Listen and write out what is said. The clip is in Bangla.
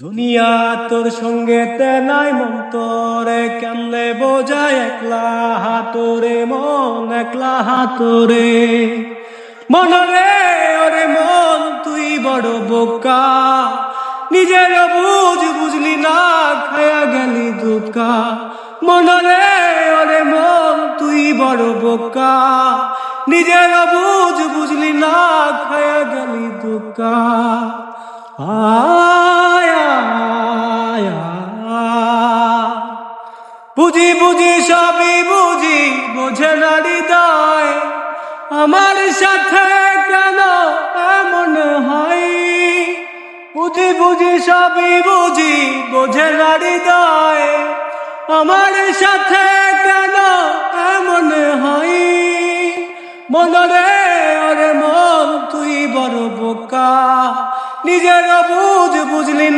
দুনিয়া তোর সঙ্গে নাই মন তোরে কেমনে বোঝায় একলা হাতরে মন একলা হাতরে মন রে ওরে মন তুই বড় বোকা নিজের বুঝলি না খায়া গেলি ধোকা মন রে ওরে মন তুই বড় বোকা নিজের বুঝলি না খায়া গেলি ধোকা বুঝি বুঝি সবই বুঝি বোঝে না হৃদয় আমার সাথে কেন এমন হয় বুঝি বুঝি সবই বুঝি বোঝে না হৃদয় আমার সাথে কেন এমন হয় মন রে ওরে মন তুই বড় বোকা নিজের বুঝলি